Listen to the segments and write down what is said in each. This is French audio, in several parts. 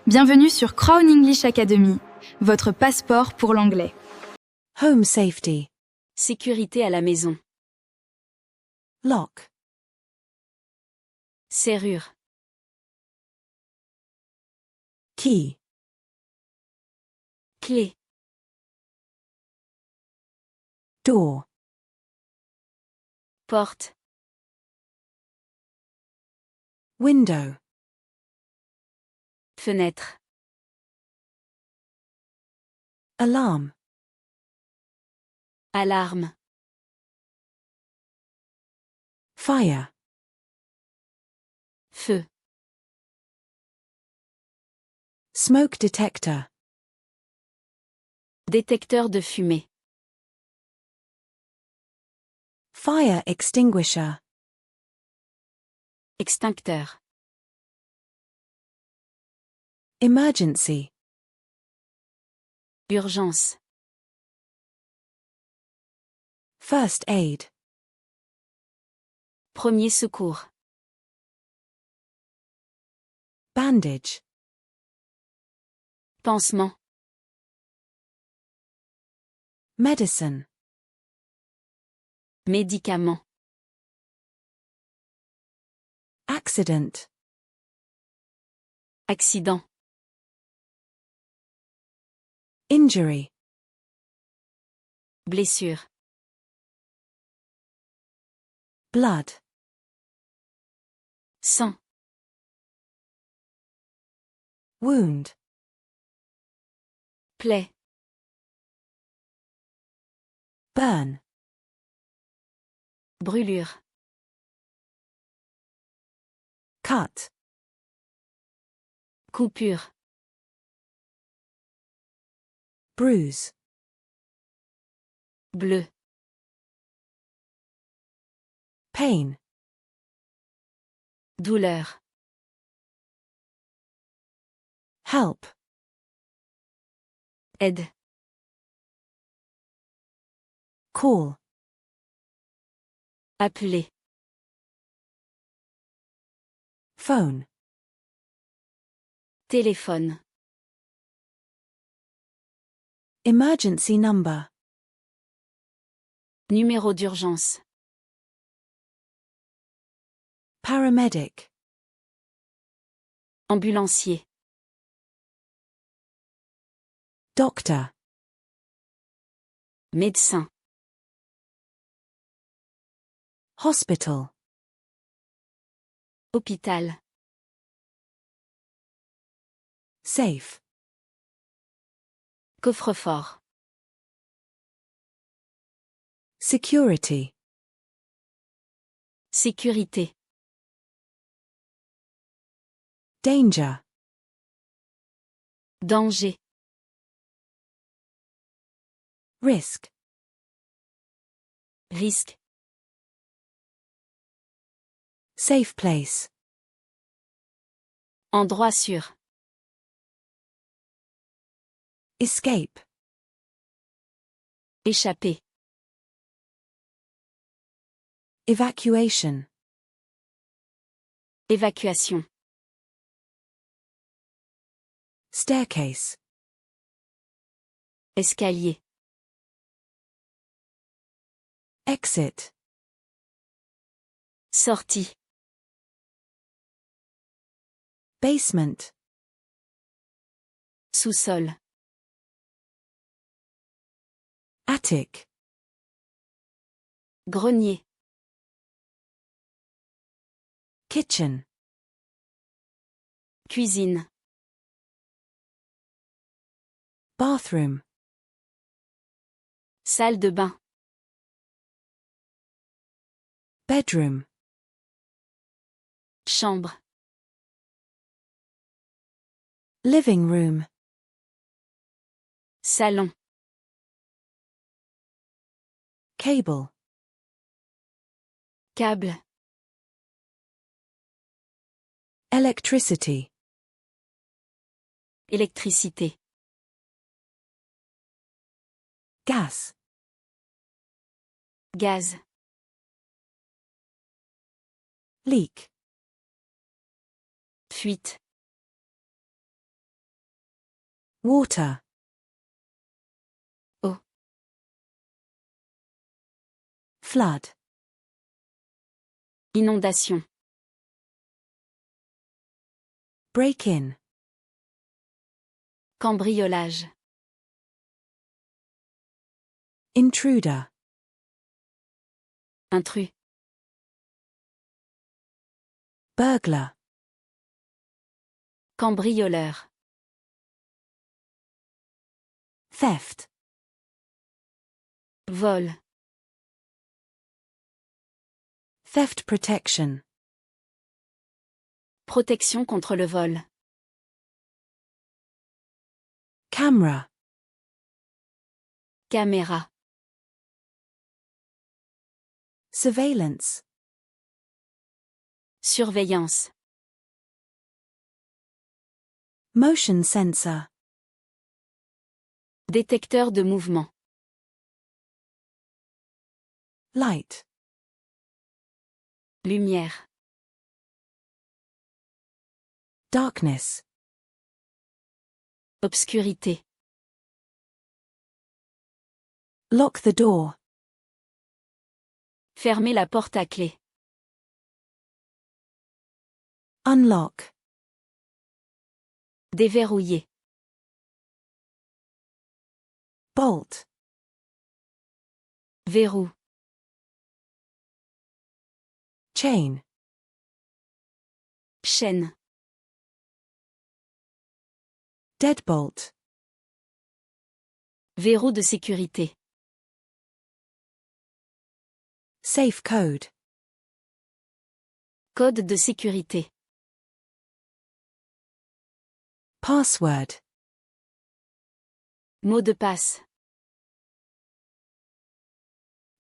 Bienvenue sur Crown English Academy, votre passeport pour l'anglais. Home safety. Sécurité à la maison. Lock. Serrure. Key. Clé. Door. Porte. Window. Fenêtre. Alarm. Alarme. Fire. Feu. Smoke detector. Détecteur de fumée. Fire extinguisher. Extincteur. Emergency. Urgence. First aid. Premier secours. Bandage. Pansement. Medicine. Médicament. Accident. Accident. Injury. Blessure. Blood. Sang. Wound. Plaie. Burn. Brûlure. Cut. Coupure. Bruise. Bleu. Pain. Douleur. Help. Aide. Call. Appeler. Phone. Téléphone. Emergency number. Numéro d'urgence. Paramedic. Ambulancier. Doctor. Médecin. Hospital. Hôpital. Safe. Coffre-fort. Security. Sécurité. Danger. Danger. Risk. Risque. Safe place. Endroit sûr. Escape. Échapper. Evacuation. Évacuation. Staircase. Escalier. Exit. Sortie. Basement. Sous-sol. Attic. Grenier. Kitchen. Cuisine. Bathroom. Salle de bain. Bedroom. Chambre. Living room. Salon. Cable. Câble. Electricity. Électricité. Gas. Gaz. Leak. Fuite. Water. Eau. Flood. Inondation. Break in. Cambriolage. Intruder. Intrus. Burglar. Cambrioleur. Theft. Vol. Theft protection. Protection contre le vol. Camera. Caméra. Surveillance. Surveillance. Motion sensor. Détecteur de mouvement. Light. Lumière. Darkness. Obscurité. Lock the door. Fermer la porte à clé. Unlock. Déverrouiller. Bolt. Verrou. Chain. Chaîne. Deadbolt. Verrou de sécurité. Safe code. Code de sécurité. Password. Mot de passe.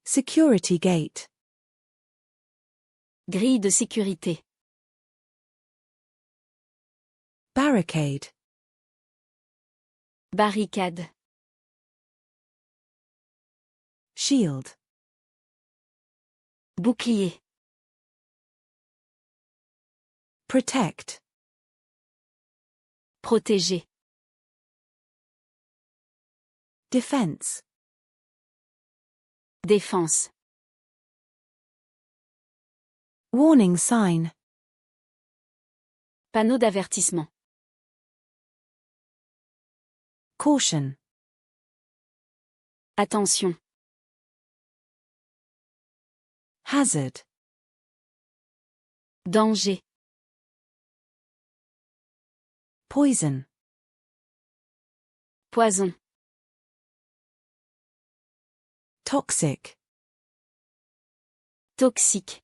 Security gate. Grille de sécurité. Barricade. Barricade. Shield. Bouclier. Protect. Protéger. Defense. Défense. Warning sign. Panneau d'avertissement. Caution. Attention. Hazard. Danger. Poison. Poison. Toxic. Toxique.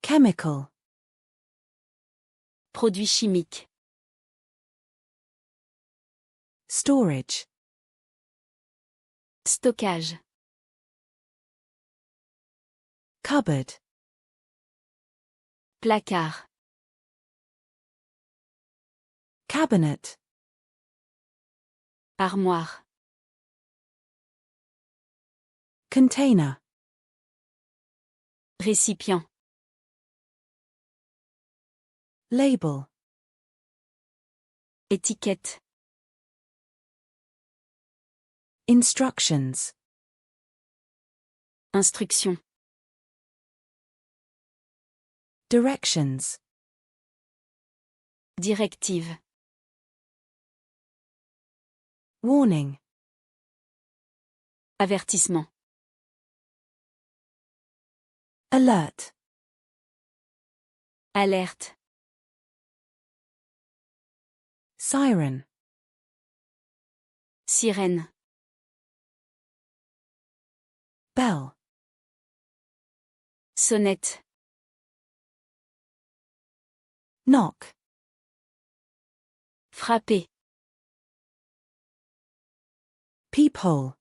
Chemical. Produit chimique. Storage. Stockage. Cupboard. Placard. Cabinet. Armoire. Container. Récipient. Label. Étiquette. Instructions. Instruction. Directions. Directive. Warning. Avertissement. Alert. Alerte. Siren. Sirène. Bell. Sonnette. Knock. Frapper. Peephole.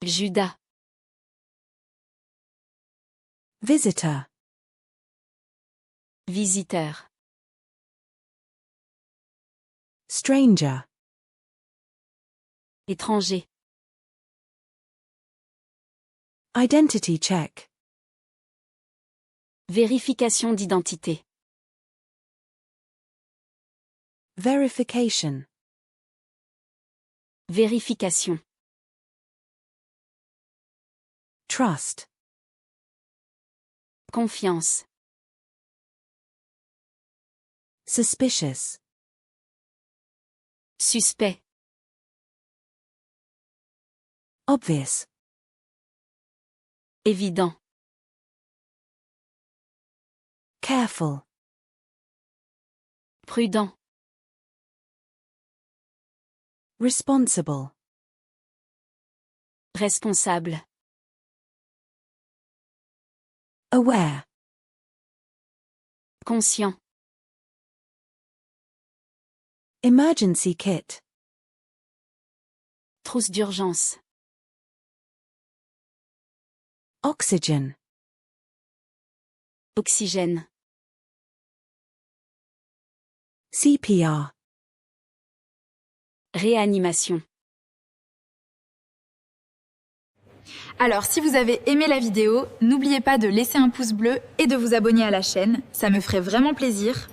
Judas. Visitor. Visiteur. Stranger. Étranger. Identity check. Vérification d'identité. Verification. Vérification. Trust. Confiance. Suspicious. Suspect. Obvious. Évident. Careful. Prudent. Responsible. Responsable. Aware. Conscient. Emergency kit. Trousse d'urgence. Oxygen. Oxygène. CPR. Réanimation. Alors, si vous avez aimé la vidéo, n'oubliez pas de laisser un pouce bleu et de vous abonner à la chaîne, ça me ferait vraiment plaisir.